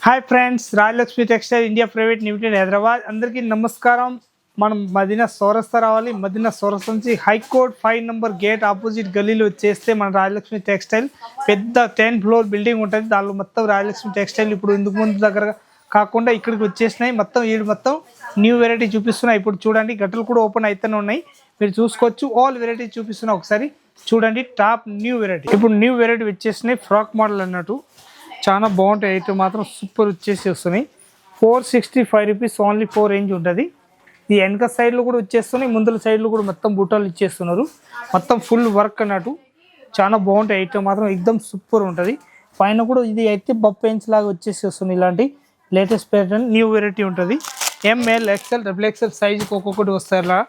Hi friends, Rajalakshmi textile India private limited Hyderabad. అందరికీ నమస్కారం. మనం మదీనా చౌరస్తా రావాలి. మదీనా చౌరస్తా నుంచి హైకోర్ట్ 5 నంబర్ గేట్ ఆపోజిట్ గల్లీలో వచ్చేస్తే మన రాజలక్ష్మి టెక్స్టైల్ పెద్ద 10 ఫ్లోర్ బిల్డింగ్ ఉంటుంది. దానిలో మొత్తం రాజలక్ష్మి టెక్స్టైల్ ఇప్పుడు ఇందుకు ముందు దగ్గర కాకుండా ఇక్కడికి వచ్చేసినాయి. మొత్తం న్యూ వెరైటీ చూపిస్తున్నాయి. ఇప్పుడు చూడండి, గట్టలు కూడా ఓపెన్ అయితేనే ఉన్నాయి, మీరు చూసుకోవచ్చు. ఆల్ వెరైటీ చూపిస్తున్నా, ఒకసారి చూడండి. టాప్ న్యూ వెరైటీ, ఇప్పుడు న్యూ వెరైటీ వచ్చేసినాయి. ఫ్రాక్ మోడల్ అన్నట్టు చాలా బాగుంటాయి. అయితే మాత్రం సూపర్ వచ్చేసి వస్తున్నాయి. 465 రూపీస్ ఓన్లీ 4 రేంజ్ ఉంటుంది. ఈ వెనక సైడ్లో కూడా వచ్చేస్తున్నాయి, ముందల సైడ్లో కూడా మొత్తం బుట్టాలు ఇచ్చేస్తున్నారు. మొత్తం ఫుల్ వర్క్ అన్నట్టు చాలా బాగుంటాయి. ఐటమ్ మాత్రం ఎక్దమ్ సూపర్ ఉంటుంది. పైన కూడా ఇది అయితే బఫెన్స్ లాగా వచ్చేసి వస్తుంది. ఇలాంటి లేటెస్ట్ ప్యాటర్న్ న్యూ వెరైటీ ఉంటుంది. ఎంఎల్ ఎక్స్ఎల్ డబుల్ ఎక్స్ఎల్ సైజుకి ఒక్కొక్కటి వస్తాయి. అలా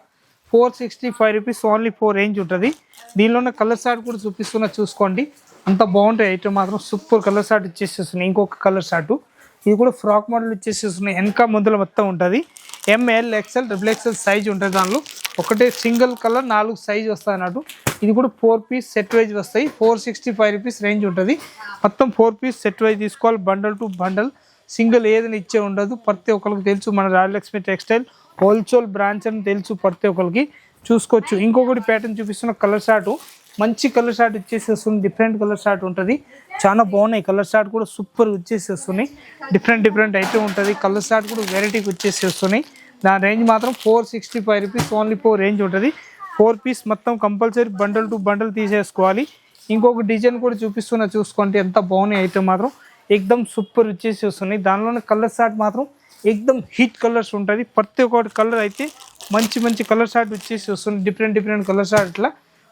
465 రూపీస్ ఓన్లీ 4 రేంజ్ ఉంటుంది. దీనిలోనే కలర్ షార్ట్ కూడా చూపిస్తున్నా, చూసుకోండి. అంత బాగుంటాయి. ఐటమ్ మాత్రం సూపర్ కలర్ షార్ట్ ఇచ్చేసేస్తున్నాయి. ఇంకొక కలర్ షార్ట్ ఇది కూడా ఫ్రాక్ మోడల్ ఇచ్చేసేస్తున్నాయి. వెనక ముందుల మొత్తం ఉంటుంది. M L XL double XL size ఉంటుంది. దానిలో ఒకటే సింగిల్ కలర్ 4 సైజ్ వస్తాయి అన్నట్టు. ఇది కూడా 4 పీస్ సెట్ వైజ్ వస్తాయి. 465 రూపీస్ రేంజ్ ఉంటుంది. మొత్తం 4 పీస్ సెట్ వైజ్ తీసుకోవాలి. బండల్ టు బండల్, సింగిల్ ఏదైనా ఇచ్చే ఉండదు. ప్రతి ఒక్కరికి తెలుసు, మన రాజలక్ష్మి టెక్స్టైల్ హోల్సేల్ బ్రాంచ్ అని తెలుసు ప్రతి ఒక్కరికి. చూసుకోవచ్చు. ఇంకొకటి ప్యాటర్న్ చూపిస్తున్న కలర్ షార్ట్, మంచి కలర్ షార్ట్ ఇచ్చేసేస్తుంది. డిఫరెంట్ కలర్ షార్ట్ ఉంటుంది. చాలా బాగున్నాయి. కలర్ షార్ట్ కూడా సూపర్ వచ్చేసేస్తున్నాయి. డిఫరెంట్ ఐటమ్ ఉంటుంది. కలర్ షార్ట్ కూడా వెరైటీకి వచ్చేసేస్తున్నాయి. దాని రేంజ్ మాత్రం 465 రూపీస్ ఓన్లీ 4 రేంజ్ ఉంటుంది. 4 పీస్ మొత్తం కంపల్సరీ బండల్ టు బండల్ తీసేసుకోవాలి. ఇంకొక డిజైన్ కూడా చూపిస్తున్నా, చూసుకోండి. ఎంత బాగున్నాయి. ఐటమ్ మాత్రం ఎక్దమ్ సూపర్ వచ్చేసేస్తున్నాయి. దానిలోనే కలర్ షార్ట్ మాత్రం ఎక్దమ్ హిట్ కలర్స్ ఉంటుంది. ప్రతి ఒక్కటి కలర్ అయితే మంచి కలర్ షార్ట్ వచ్చేసి వస్తుంది. డిఫరెంట్ కలర్ షార్ట్ ఇట్లా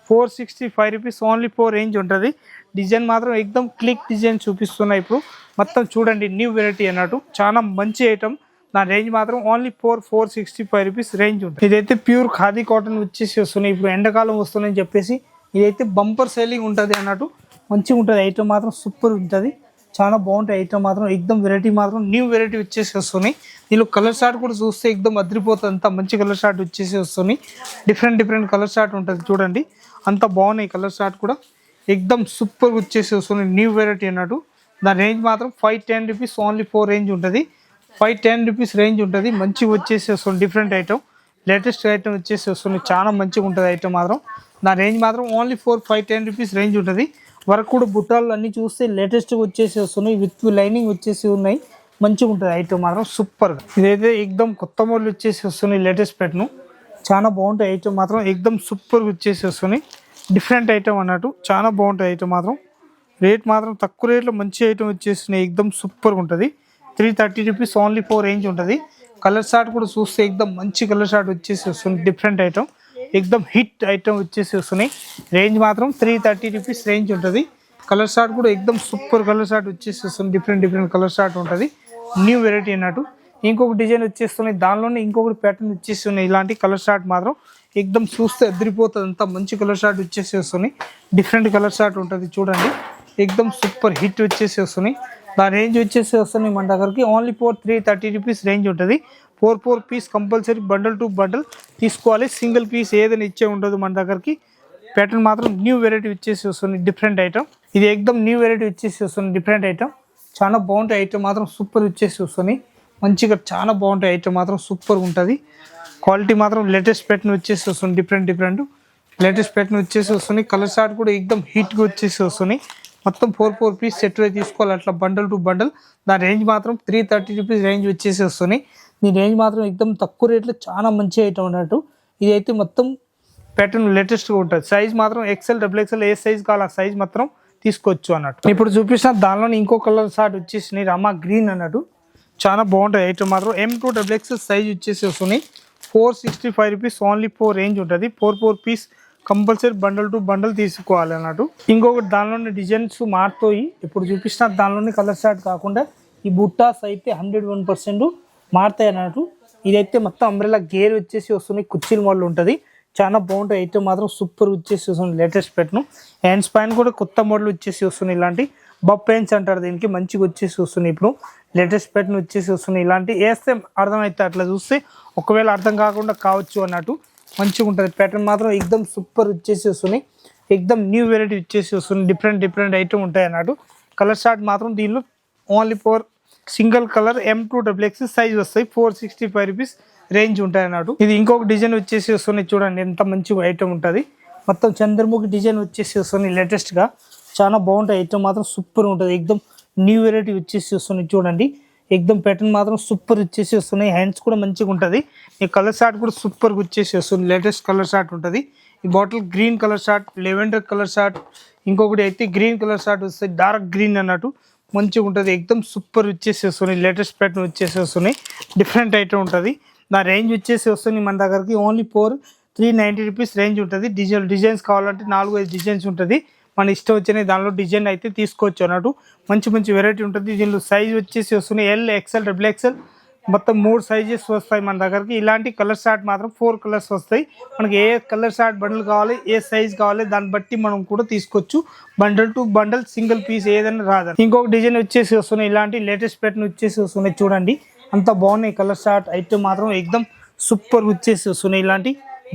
465 రూపీస్ ఓన్లీ 4 రేంజ్ ఉంటుంది. డిజైన్ మాత్రం ఎక్దమ్ క్లిక్ డిజైన్ చూపిస్తున్నాయి. ఇప్పుడు మొత్తం చూడండి, న్యూ వెరైటీ అన్నట్టు చాలా మంచి ఐటమ్. నా రేంజ్ మాత్రం ఓన్లీ 465 రూపీస్ రేంజ్ ఉంటుంది. ఇదైతే ప్యూర్ ఖాదీ కాటన్ వచ్చేసి వస్తున్నాయి. ఇప్పుడు ఎండాకాలం వస్తుందని చెప్పేసి ఇదైతే బంపర్ సేలింగ్ ఉంటుంది అన్నట్టు. మంచిగా ఉంటుంది. ఐటమ్ మాత్రం సూపర్ ఉంటుంది. చాలా బాగుంటాయి. ఐటమ్ మాత్రం ఎక్దమ్ వెరైటీ మాత్రం న్యూ వెరైటీ వచ్చేసి వస్తున్నాయి. దీనిలో కలర్ షార్ట్ కూడా చూస్తే ఎక్దమ్ అదిరిపోతుంది. అంత మంచి కలర్ షార్ట్ వచ్చేసి వస్తున్నాయి. డిఫరెంట్ కలర్ షార్ట్ ఉంటుంది. చూడండి, అంత బాగున్నాయి. కలర్ షార్ట్ కూడా ఎక్దమ్ సూపర్ వచ్చేసి వస్తున్నాయి. న్యూ వెరైటీ అన్నట్టు. దాని రేంజ్ మాత్రం 510 రూపీస్ ఓన్లీ 4 రేంజ్ ఉంటుంది. 510 రూపీస్ రేంజ్ ఉంటుంది. మంచిగా వచ్చేసి వస్తుంది. డిఫరెంట్ ఐటమ్, లేటెస్ట్ ఐటమ్ వచ్చేసి వస్తుంది. చాలా మంచిగా ఉంటుంది ఐటమ్ మాత్రం. దాని రేంజ్ మాత్రం ఓన్లీ 510 రూపీస్ రేంజ్ ఉంటుంది. వర్క్ కూడా బుట్టాలు అన్నీ చూస్తే లేటెస్ట్గా వచ్చేసి వస్తున్నాయి. విత్ లైనింగ్ వచ్చేసి ఉన్నాయి. మంచిగా ఉంటుంది ఐటమ్ మాత్రం సూపర్గా. ఇదైతే ఎక్దమ్ కొత్త మోడల్ వచ్చేసి వస్తున్నాయి. లేటెస్ట్ ప్యాటర్న్ చాలా బాగుంటాయి. ఐటమ్ మాత్రం ఎక్దమ్ సూపర్గా వచ్చేసి వస్తున్నాయి. డిఫరెంట్ ఐటమ్ అన్నట్టు చాలా బాగుంటాయి. ఐటమ్ మాత్రం రేట్ మాత్రం తక్కువ రేట్లో మంచి ఐటమ్ వచ్చేస్తున్నాయి. ఎక్దమ్ సూపర్గా ఉంటుంది. 330 రూపీస్ ఓన్లీ 4 రేంజ్ ఉంటుంది. కలర్ షార్ట్ కూడా చూస్తే ఎక్దమ్ మంచి కలర్ షార్ట్ వచ్చేసి వస్తుంది. డిఫరెంట్ ఐటమ్, ఎక్దమ్ హిట్ ఐటమ్ వచ్చేసి వస్తున్నాయి. రేంజ్ మాత్రం 330 రూపీస్ రేంజ్ ఉంటుంది. కలర్ షార్ట్ కూడా ఎక్దమ్ సూపర్ కలర్ షార్ట్ వచ్చేసి వస్తుంది. డిఫరెంట్ కలర్ షార్ట్ ఉంటుంది. న్యూ వెరైటీ అన్నట్టు. ఇంకొక డిజైన్ వచ్చేస్తున్నాయి. దానిలోనే ఇంకొకటి ప్యాటర్న్ వచ్చేస్తున్నాయి. ఇలాంటి కలర్ షార్ట్ మాత్రం ఎక్దమ్ చూస్తే అదిరిపోతుంది. అంత మంచి కలర్ షార్ట్ వచ్చేసి వస్తున్నాయి. డిఫరెంట్ కలర్ షార్ట్ ఉంటుంది. చూడండి, ఎక్దమ్ సూపర్ హిట్ వచ్చేసి వస్తున్నాయి. దాని రేంజ్ వచ్చేసి వస్తున్నాయి మన దగ్గరికి ఓన్లీ 330 రూపీస్ రేంజ్ ఉంటుంది. 4 piece compulsory bundle to bundle తీసుకోవాలి. సింగిల్ పీస్ ఏదైనా ఇచ్చే ఉండదు మన దగ్గరికి. ప్యాటర్న్ మాత్రం న్యూ వెరైటీ వచ్చేసి వస్తుంది. డిఫరెంట్ ఐటమ్, ఇది ఎక్దమ్ న్యూ వెరైటీ వచ్చేసి వస్తుంది. డిఫరెంట్ ఐటమ్, చాలా బాగుంటాయి. ఐటమ్ మాత్రం సూపర్ వచ్చేసి వస్తుంది. మంచిగా చాలా బాగుంటాయి. ఐటమ్ మాత్రం సూపర్ ఉంటుంది. క్వాలిటీ మాత్రం లేటెస్ట్ ప్యాటర్న్ వచ్చేసి వస్తుంది. డిఫరెంట్ లేటెస్ట్ ప్యాటర్న్ వచ్చేసి వస్తుంది. కలర్ షార్ట్ కూడా ఎక్దమ్ హిట్గా వచ్చేసి వస్తుంది. మొత్తం 4 పీస్ సెట్ వై తీసుకోవాలి. అట్లా బండల్ టు బండల్. దాని రేంజ్ మాత్రం 330 రూపీస్ రేంజ్ వచ్చేసి వస్తుంది. దీని రేంజ్ మాత్రం ఎక్దమ్ తక్కువ రేట్లో చాలా మంచి ఐటమ్ అన్నట్టు. ఇదైతే మొత్తం ప్యాటర్న్ లేటెస్ట్గా ఉంటుంది. సైజ్ మాత్రం ఎక్స్ఎల్ డబుల్ ఎక్స్ఎల్ ఏ సైజ్ కావాలి ఆ సైజ్ మాత్రం తీసుకోవచ్చు అన్నట్టు. ఇప్పుడు చూపించిన దానిలోనే ఇంకో కలర్ షార్ట్ వచ్చేసినాయి. రమా గ్రీన్ అన్నట్టు. చాలా బాగుంటాయి. ఐటమ్ మాత్రం M2 డబుల్ ఎక్స్ఎల్ సైజ్ వచ్చేసి వస్తున్నాయి. 465 రూపీస్ ఓన్లీ 4 రేంజ్ ఉంటుంది. 4 piece compulsory bundle to bundle తీసుకోవాలి అన్నట్టు. ఇంకొకటి దానిలోని డిజైన్స్ మారుతాయి. ఇప్పుడు చూపిస్తున్న దానిలోని కలర్ షార్ట్ కాకుండా ఈ బుట్టాస్ అయితే 101% మారుతాయి అన్నట్టు. ఇదైతే మొత్తం అంబ్రెల్లా గేర్ వచ్చేసి వస్తుంది. కుర్చీల మోడల్ ఉంటుంది. చాలా బాగుంటాయి. ఐటమ్ మాత్రం సూపర్ వచ్చేసి వస్తుంది. Latest pattern. హ్యాండ్స్ పైన కూడా కొత్త మోడల్ వచ్చేసి వస్తుంది. ఇలాంటి బఫ్ పెయిన్స్ అంటారు దీనికి. మంచిగా వచ్చేసి వస్తుంది. ఇప్పుడు లేటెస్ట్ ప్యాటర్న్ వచ్చేసి వస్తుంది. ఇలాంటి వేస్తే అర్థమవుతుంది. అట్లా చూస్తే ఒకవేళ అర్థం కాకుండా కావచ్చు అన్నట్టు. మంచిగా ఉంటుంది. ప్యాటర్న్ మాత్రం ఎక్దమ్ సూపర్ వచ్చేసి వస్తుంది. ఎక్దమ్ న్యూ వెరైటీ వచ్చేసి వస్తుంది. డిఫరెంట్ ఐటమ్ ఉంటాయి అన్నట్టు. కలర్ షార్ట్ మాత్రం దీనిలో only 4 single colour M2XX size వస్తాయి. 465 రూపీస్ రేంజ్ ఉంటాయి అన్నట్టు. ఇది ఇంకొక డిజైన్ వచ్చేసి వస్తుంది చూడండి, ఎంత మంచి ఐటమ్ ఉంటుంది. మొత్తం చంద్రముఖి డిజైన్ వచ్చేసి వస్తుంది లేటెస్ట్గా, చాలా బాగుంటాయి. ఐటమ్ మాత్రం సూపర్ ఉంటుంది, ఎక్దమ్ న్యూ వెరైటీ వచ్చేసి వస్తుంది చూడండి. ఎక్దమ్ ప్యాటర్న్ మాత్రం సూపర్ వచ్చేసి వస్తున్నాయి. హ్యాండ్స్ కూడా మంచిగా ఉంటుంది. ఈ కలర్ షార్ట్ కూడా సూపర్ వచ్చేసి వస్తుంది, లేటెస్ట్ కలర్ షార్ట్ ఉంటుంది. ఈ bottle green colour short, lavender colour short, ఇంకొకటి అయితే గ్రీన్ కలర్ షార్ట్ వస్తాయి, డార్క్ గ్రీన్ అన్నట్టు మంచిగా ఉంటుంది. ఎక్దమ్ సూపర్ వచ్చేసి వస్తున్నాయి, లేటెస్ట్ ప్యాటర్న్ వచ్చేసి వస్తున్నాయి. డిఫరెంట్ ఐటమ్ ఉంటుంది. నా రేంజ్ వచ్చేసి వస్తుంది మన దగ్గరికి ఓన్లీ 390 రూపీస్ రేంజ్ ఉంటుంది. డిజైన్స్ కావాలంటే 4-5 డిజైన్స్ ఉంటుంది. మన ఇష్టం వచ్చినాయి దానిలో డిజైన్ అయితే తీసుకోవచ్చు అన్నట్టు. మంచి మంచి వెరైటీ ఉంటుంది. దీనిలో సైజ్ వచ్చేసి వస్తున్నాయి L, XL, XXL మొత్తం 3 సైజెస్ వస్తాయి మన దగ్గరికి. ఇలాంటి కలర్ షార్ట్ మాత్రం 4 కలర్స్ వస్తాయి. మనకి ఏ కలర్ షార్ట్ బండిల్ కావాలి, ఏ సైజ్ కావాలి దాన్ని బట్టి మనం కూడా తీసుకోవచ్చు. Bundle to bundle, single piece ఏదైనా రాదు. ఇంకొక డిజైన్ వచ్చేసి వస్తున్నాయి, ఇలాంటి లేటెస్ట్ ప్యాటర్న్ వచ్చేసి వస్తున్నాయి చూడండి. అంత బాగున్నాయి కలర్ షార్ట్ ఐటమ్ మాత్రం ఎక్దమ్ సూపర్ వచ్చేసి వస్తున్నాయి. ఇలాంటి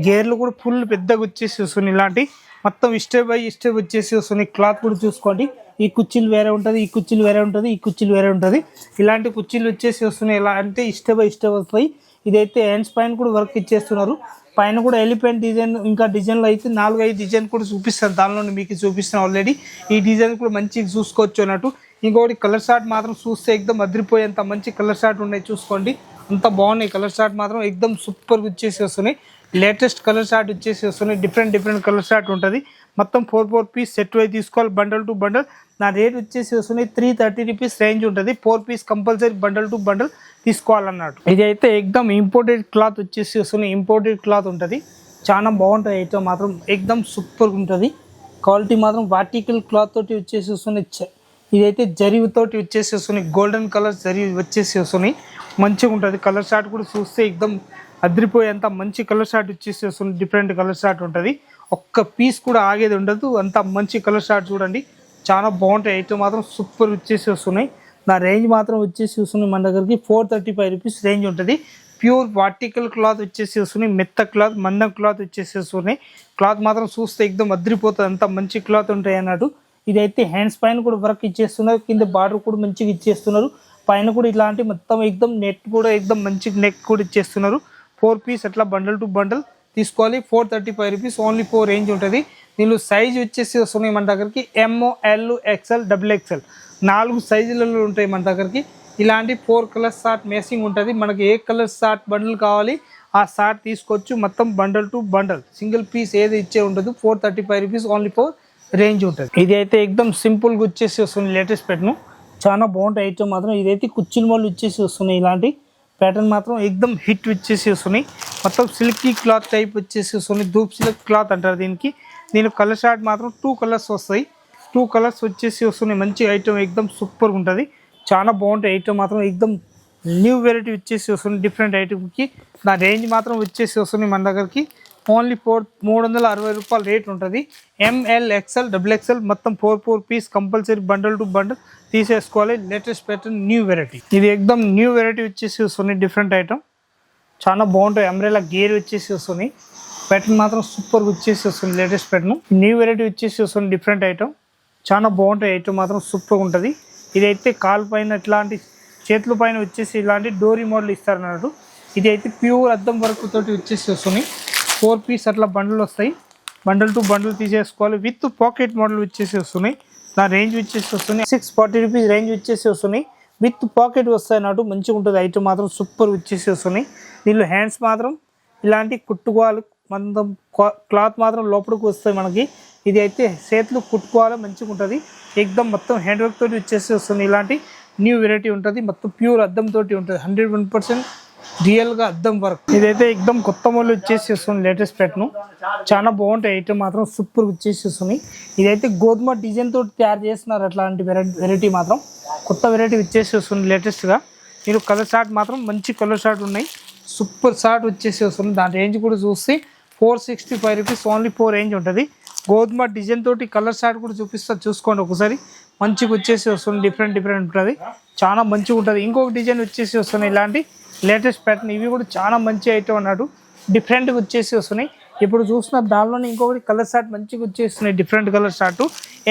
గేర్లు కూడా ఫుల్ పెద్దగా వచ్చేసి వస్తున్నాయి. ఇలాంటి మొత్తం స్టెప్ బై స్టెప్ వచ్చేసి వస్తున్నాయి. క్లాత్ కూడా చూసుకోండి, ఈ కుర్చీలు వేరే ఉంటుంది, ఈ కుర్చీలు వేరే ఉంటుంది, ఈ కుర్చీలు వేరే ఉంటుంది. ఇలాంటి కుర్చీలు వచ్చేసి వస్తున్నాయి. ఎలా అంటే స్టెప్ బై స్టెప్ వస్తాయి. ఇదైతే హ్యాండ్స్ పైన కూడా వర్క్ ఇచ్చేస్తున్నారు. పైన కూడా ఎలిఫెంట్ డిజైన్, ఇంకా డిజైన్లో అయితే 4-5 డిజైన్ కూడా చూపిస్తాను. దానిలో మీకు చూపిస్తాను ఆల్రెడీ. ఈ డిజైన్ కూడా మంచిగా చూసుకోవచ్చు అన్నట్టు. ఇంకొకటి కలర్ షార్ట్ మాత్రం చూస్తే ఎక్దమ్ అదిరిపోయేంత మంచి కలర్ షార్ట్ ఉన్నాయి, చూసుకోండి. అంత బాగున్నాయి కలర్ షార్ట్ మాత్రం ఎక్దమ్ సూపర్ వచ్చేసి వస్తున్నాయి. లేటెస్ట్ కలర్ షార్ట్ వచ్చేసి వస్తున్నాయి. డిఫరెంట్ కలర్ షార్ట్ ఉంటుంది. మొత్తం 4 పీస్ సెట్ వై తీసుకోవాలి, బండల్ టు బండల్. నా రేట్ వచ్చేసి వస్తున్నాయి 330 రూపీస్ రేంజ్ ఉంటుంది. 4 piece compulsory bundle to bundle తీసుకోవాలన్నట్టు. ఇది అయితే ఎక్దమ్ ఇంపోర్టెడ్ క్లాత్ వచ్చేసి వస్తున్నాయి. ఇంపోర్టెడ్ క్లాత్ ఉంటుంది, చాలా బాగుంటుంది. ఐటమ్ మాత్రం ఎక్దమ్ సూపర్ ఉంటుంది. క్వాలిటీ మాత్రం వాటికల్ క్లాత్ తోటి వచ్చేసి వస్తున్నాయి. ఇదైతే జరీతోటి వచ్చేసి వస్తున్నాయి, గోల్డెన్ కలర్ జరీ వచ్చేసి వస్తున్నాయి. మంచిగా ఉంటుంది. కలర్ షార్ట్ కూడా చూస్తే ఎక్దమ్ అదిరిపోయేంత మంచి కలర్ షార్ట్ వచ్చేసి వస్తుంది. డిఫరెంట్ కలర్ షార్ట్ ఉంటుంది, ఒక్క పీస్ కూడా ఆగేది ఉండదు. అంత మంచి కలర్ షార్ట్ చూడండి, చాలా బాగుంటాయి. ఐటమ్ మాత్రం సూపర్ వచ్చేసి వస్తున్నాయి. నా రేంజ్ మాత్రం వచ్చేసి వస్తున్నాయి మన దగ్గరికి 435 రూపీస్ రేంజ్ ఉంటుంది. ప్యూర్ వాటికల్ క్లాత్ వచ్చేసి వస్తున్నాయి. మెత్త క్లాత్, మందం క్లాత్ వచ్చేసి వస్తున్నాయి. క్లాత్ మాత్రం చూస్తే ఎక్దమ్ అదిరిపోతుంది, అంత మంచి క్లాత్ ఉంటాయి అన్నట్టు. ఇదైతే హ్యాండ్స్ పైన కూడా వర్క్ ఇచ్చేస్తున్నారు, కింద బార్డర్ కూడా మంచిగా ఇచ్చేస్తున్నారు. పైన కూడా ఇలాంటి మొత్తం ఎక్దమ్ నెట్ కూడా ఎక్దమ్ మంచి నెక్ కూడా ఇచ్చేస్తున్నారు. 4 పీస్ అట్లా బండల్ టు బండల్ తీసుకోవాలి. 435 రూపీస్ ఓన్లీ 4 రేంజ్ ఉంటుంది. దీనిలో సైజ్ వచ్చేసి వస్తున్నాయి మన దగ్గరికి M, L, XL, XXL 4 సైజులలో ఉంటాయి మన దగ్గరికి. ఇలాంటి 4 కలర్ షార్ట్ మ్యాచింగ్ ఉంటుంది. మనకి ఏ కలర్ షార్ట్ బండల్ కావాలి ఆ షార్ట్ తీసుకోవచ్చు. మొత్తం bundle to bundle, single piece ఏది ఇచ్చే ఉండదు. 435 రూపీస్ ఓన్లీ 4 రేంజ్ ఉంటుంది. ఇది అయితే ఎక్దమ్ సింపుల్గా వచ్చేసి వస్తుంది. లేటెస్ట్ ప్యాటర్న్ చాలా బాగుంటాయి ఐటమ్ మాత్రం. ఇదైతే కుర్చీల మోడల్ వచ్చేసి వస్తున్నాయి. ఇలాంటి ప్యాటర్న్ మాత్రం ఎక్దమ్ హిట్ వచ్చేసి వస్తున్నాయి. మొత్తం సిల్కీ క్లాత్ టైప్ వచ్చేసి వస్తున్నాయి. ధూప్ సిల్క్ క్లాత్ అంటారు దీనికి. దీని కలర్ షార్ట్ మాత్రం 2 కలర్స్ వస్తాయి. 2 కలర్స్ వచ్చేసి వస్తున్నాయి. మంచి ఐటమ్ ఎక్దమ్ సూపర్గా ఉంటుంది, చాలా బాగుంటాయి ఐటమ్ మాత్రం. ఎక్దమ్ న్యూ వెరైటీ వచ్చేసి వస్తుంది డిఫరెంట్ ఐటమ్కి. నా రేంజ్ మాత్రం వచ్చేసి వస్తున్నాయి మన దగ్గరికి ఓన్లీ 360 రూపాయలు రేట్ ఉంటుంది. M, L, XL, XXL మొత్తం 4 piece compulsory bundle to bundle తీసేసుకోవాలి. Latest pattern new variety. ఇది ఎక్దమ్ న్యూ వెరైటీ వచ్చేసి వస్తున్నాయి. డిఫరెంట్ ఐటమ్ చాలా బాగుంటాయి. అంబ్రెలా గేర్ వచ్చేసి వస్తున్నాయి. ప్యాటర్న్ మాత్రం సూపర్ వచ్చేసి వస్తుంది. లేటెస్ట్ ప్యాటర్న్ న్యూ వెరైటీ వచ్చేసి వస్తుంది. డిఫరెంట్ ఐటమ్ చాలా బాగుంటాయి. ఐటమ్ మాత్రం సూపర్ ఉంటుంది. ఇదైతే కాలు పైన ఇట్లాంటి చేతుల పైన వచ్చేసి ఇలాంటి డోరీ మోడల్ ఇస్తారు అన్నట్టు. ఇది అయితే ప్యూర్ అద్దం వర్క్ తోటి వచ్చేసి వస్తున్నాయి. 4 పీస్ అట్లా బండల్ వస్తాయి. బండల్ టు బండల్ తీసేసుకోవాలి. విత్ పాకెట్ మోడల్ వచ్చేసి వస్తున్నాయి. నా రేంజ్ వచ్చేసి వస్తున్నాయి 640 రూపీస్ రేంజ్ వచ్చేసి వస్తున్నాయి. విత్ పాకెట్ వస్తాయి అన్నట్టు. మంచిగా ఉంటుంది. ఐటమ్ మాత్రం సూపర్ వచ్చేసి వస్తున్నాయి. దీనిలో హ్యాండ్స్ మాత్రం ఇలాంటి కుట్టుకోవాలి. మనం క్లాత్ మాత్రం లోపలికి వస్తాయి మనకి. ఇది అయితే చేతులు కుట్టుకోవాలి, మంచిగా ఉంటుంది. ఎక్దమ్ మొత్తం హ్యాండ్ వర్క్ తోటి వచ్చేసి వస్తుంది. ఇలాంటి న్యూ వెరైటీ ఉంటుంది. మొత్తం ప్యూర్ అద్దం తోటి ఉంటుంది. 101% రియల్గా అద్దం వర్క్. ఇదైతే ఎక్దమ్ కొత్త మోడల్ వచ్చేసి వస్తుంది. లేటెస్ట్ ప్యాటర్న్ చాలా బాగుంటాయి. ఐటమ్ మాత్రం సూపర్ వచ్చేసి వస్తుంది. ఇదైతే గోధుమ డిజైన్ తోటి తయారు చేస్తున్నారు. అట్లాంటి వెరైటీ మాత్రం కొత్త వెరైటీ వచ్చేసి వస్తుంది లేటెస్ట్గా. మీరు కలర్ షార్ట్ మాత్రం మంచి కలర్ షార్ట్ ఉన్నాయి. సూపర్ షార్ట్ వచ్చేసి వస్తుంది. దాని రేంజ్ కూడా చూస్తే 465 రూపీస్ ఓన్లీ 4 రేంజ్ ఉంటుంది. గోధుమ డిజైన్ తోటి కలర్ షార్ట్ కూడా చూపిస్తా, చూసుకోండి ఒకసారి. మంచిగా వచ్చేసి వస్తుంది. డిఫరెంట్ ఉంటుంది, చాలా మంచిగా ఉంటుంది. ఇంకొక డిజైన్ వచ్చేసి వస్తున్నాయి. ఇలాంటి లేటెస్ట్ ప్యాటర్న్ ఇవి కూడా చాలా మంచి ఐటమ్ అన్నట్టు. డిఫరెంట్గా వచ్చేసి వస్తున్నాయి. ఇప్పుడు చూసిన దానిలోనే ఇంకొకటి కలర్ షార్ట్ మంచిగా వచ్చేస్తున్నాయి. Different colour short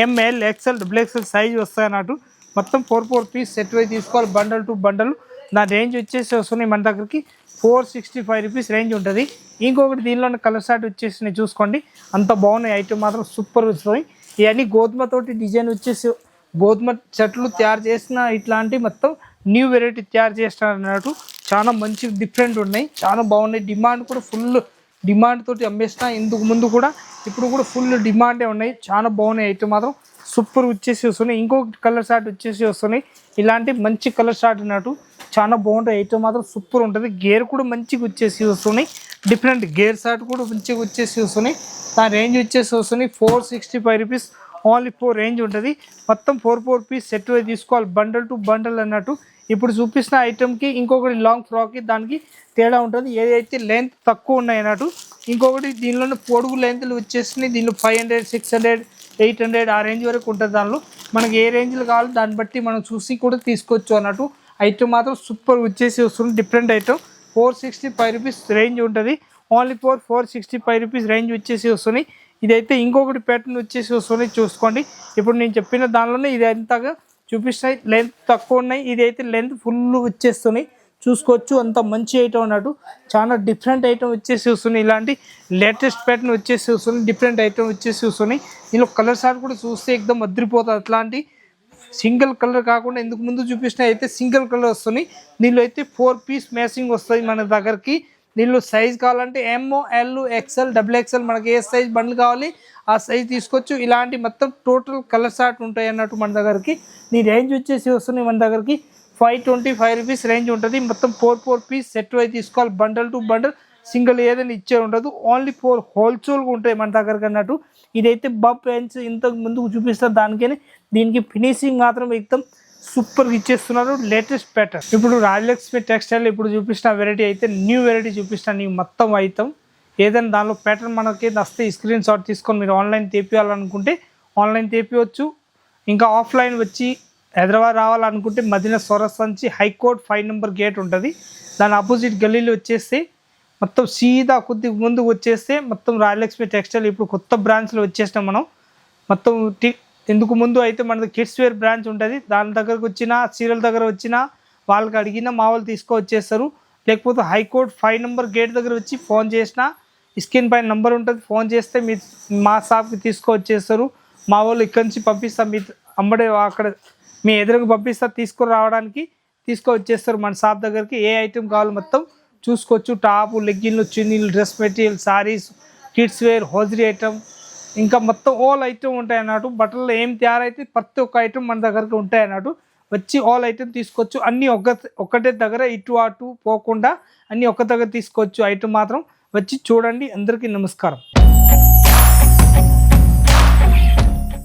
M, L, XL, XXL size వస్తాయి అన్నట్టు. మొత్తం 4 పీస్ సెట్ వై తీసుకోవాలి, బండల్ టు బండల్. దాని రేంజ్ వచ్చేసి వస్తున్నాయి మన దగ్గరికి 465 రూపీస్ రేంజ్ ఉంటుంది. ఇంకొకటి దీనిలోనే కలర్ షార్ట్ వచ్చేసి చూసుకోండి, అంత బాగున్నాయి ఐటమ్ మాత్రం సూపర్ వస్తున్నాయి. ఇవన్నీ గోధుమతోటి డిజైన్ వచ్చేసి గోధుమ చెట్లు తయారు చేసిన ఇట్లాంటి మొత్తం న్యూ వెరైటీ తయారు చేస్తున్నారు అన్నట్టు. చాలా మంచి డిఫరెంట్ ఉన్నాయి, చాలా బాగున్నాయి. డిమాండ్ కూడా ఫుల్ డిమాండ్ తోటి అమ్మేసిన ఇందుకు ముందు కూడా, ఇప్పుడు కూడా ఫుల్ డిమాండే ఉన్నాయి. చాలా బాగున్నాయి ఐటమ్ మాత్రం సూపర్ వచ్చేసి వస్తున్నాయి. ఇంకొక కలర్ షార్ట్ వచ్చేసి వస్తున్నాయి, ఇలాంటి మంచి కలర్ షార్ట్ అన్నట్టు చాలా బాగుంటాయి ఐటమ్ మాత్రం సూపర్ ఉంటుంది. గేర్ కూడా మంచిగా వచ్చేసి వస్తున్నాయి, డిఫరెంట్ గేర్ షార్ట్ కూడా మంచిగా వచ్చేసి వస్తున్నాయి. దాని రేంజ్ వచ్చేసి వస్తున్నాయి 465 రూపీస్ ఓన్లీ 4 రేంజ్ ఉంటుంది. మొత్తం 4 పీస్ సెట్ వై తీసుకోవాలి, బండల్ టు బండల్ అన్నట్టు. ఇప్పుడు చూపిస్తున్న ఐటమ్కి ఇంకొకటి లాంగ్ ఫ్రాక్కి దానికి తేడా ఉంటుంది, ఏదైతే లెంత్ తక్కువ ఉన్నాయి అన్నట్టు. ఇంకొకటి దీనిలోనే పొడుగు లెంత్లు వచ్చేసినాయి, దీనిలో 500, 600, 800 ఆ రేంజ్ వరకు ఉంటుంది. దానిలో మనకి ఏ రేంజ్లో కావాలో దాన్ని బట్టి మనం చూసి కూడా తీసుకోవచ్చు అన్నట్టు. ఐటమ్ మాత్రం సూపర్ వచ్చేసి వస్తుంది, డిఫరెంట్ ఐటమ్. 465 రూపీస్ రేంజ్ ఉంటుంది, ఓన్లీ 465 రూపీస్ రేంజ్ వచ్చేసి వస్తున్నాయి. ఇదైతే ఇంకొకటి ప్యాటర్న్ వచ్చేసి వస్తున్నాయి చూసుకోండి. ఇప్పుడు నేను చెప్పిన దానిలోనే ఇది ఎంతగా చూపిస్తాయి, లెంత్ తక్కువ ఉన్నాయి, ఇదైతే లెంత్ ఫుల్ వచ్చేస్తున్నాయి చూసుకోవచ్చు. అంత మంచి ఐటమ్ అన్నట్టు, చాలా డిఫరెంట్ ఐటమ్ వచ్చేసి వస్తున్నాయి. ఇలాంటి లేటెస్ట్ ప్యాటర్న్ వచ్చేసి వస్తుంది, డిఫరెంట్ ఐటమ్ వచ్చేసి వస్తున్నాయి. దీనిలో కలర్ షార్ట్ కూడా చూస్తే ఎక్దమ్ అదిరిపోతుంది. అట్లాంటి సింగిల్ కలర్ కాకుండా ఇందుకు ముందు చూపించిన అయితే సింగిల్ కలర్ వస్తున్నాయి. దీనిలో అయితే 4 పీస్ మ్యాచింగ్ వస్తుంది మన దగ్గరికి. దీనిలో సైజ్ కావాలంటే ఎమ్, ఎల్, ఎక్స్ఎల్, XXL మనకి ఏ సైజ్ బండ్లు కావాలి ఆ సైజ్ తీసుకోవచ్చు. ఇలాంటి మొత్తం టోటల్ కలర్ షార్ట్ ఉంటాయి అన్నట్టు మన దగ్గరికి. నీ రేంజ్ వచ్చేసి వస్తున్నాయి మన దగ్గరికి 525 రూపీస్ రేంజ్ ఉంటుంది. మొత్తం 4 పీస్ సెట్ వై తీసుకోవాలి, బండల్ టు బండల్. సింగిల్ ఏదైనా ఇచ్చే ఉండదు, ఓన్లీ 4 హోల్సేల్గా ఉంటాయి మన దగ్గరకు అన్నట్టు. ఇదైతే బబ్ పెన్స్ ఇంతకు ముందుకు చూపిస్తారు, దానికని దీనికి ఫినిషింగ్ మాత్రం ఎక్దమ్ సూపర్గా ఇచ్చేస్తున్నారు, లేటెస్ట్ ప్యాటర్న్. ఇప్పుడు రాజలక్ష్మి టెక్స్టైల్ ఇప్పుడు చూపిస్తున్న వెరైటీ అయితే న్యూ వెరైటీ చూపిస్తున్నా నీకు మొత్తం ఐటమ్. ఏదైనా దానిలో ప్యాటర్న్ మనకి వస్తే స్క్రీన్ షాట్ తీసుకొని మీరు ఆన్లైన్ తీపియాలనుకుంటే ఆన్లైన్ తీపివచ్చు. ఇంకా ఆఫ్లైన్ వచ్చి హైదరాబాద్ రావాలనుకుంటే మదీనా సౌరస్ నుంచి హైకోర్ట్ 5 నెంబర్ గేట్ ఉంటుంది, దాని ఆపోజిట్ గల్లీలో వచ్చేస్తే మొత్తం సీదా కొద్దిగా ముందుకు వచ్చేస్తే మొత్తం రాజలక్ష్మి టెక్స్టైల్ ఇప్పుడు కొత్త బ్రాంచ్లో వచ్చేసినాం మనం. మొత్తం ఇందుకు ముందు అయితే మనది కిడ్స్ వేర్ బ్రాంచ్ ఉంటుంది, దాని దగ్గరకు వచ్చినా సీరియల్ దగ్గర వచ్చినా వాళ్ళకి అడిగినా మా వాళ్ళు తీసుకొచ్చేస్తారు. లేకపోతే హైకోర్ట్ 5 నెంబర్ గేట్ దగ్గర వచ్చి ఫోన్ చేసినా స్క్రీన్ పైన నెంబర్ ఉంటుంది, ఫోన్ చేస్తే మీ మా షాప్కి తీసుకొచ్చేస్తారు. మా వాళ్ళు ఇక్కడి నుంచి పంపిస్తాం, మీ అమ్మడే అక్కడ మీ ఎదురుగా పంపిస్తా తీసుకురావడానికి తీసుకొచ్చేస్తారు మన షాప్ దగ్గరికి. ఏ ఐటెం కావాలి మొత్తం చూసుకోవచ్చు, టాపు, లెగ్గిన్లు, చున్నీలు, dress material, saris, kids wear, hosiery item, ఇంకా మొత్తం ఆల్ ఐటమ్ ఉంటాయి అన్నట్టు. బట్టల్లో ఏం తయారైతే ప్రతి ఒక్క ఐటమ్ మన దగ్గరకు ఉంటాయి అన్నట్టు. వచ్చి ఆల్ ఐటమ్ తీసుకోవచ్చు, అన్నీ ఒకటే దగ్గర ఇటు అటు పోకుండా అన్నీ ఒక్క దగ్గర తీసుకోవచ్చు ఐటమ్ మాత్రం. వచ్చి చూడండి. అందరికీ నమస్కారం.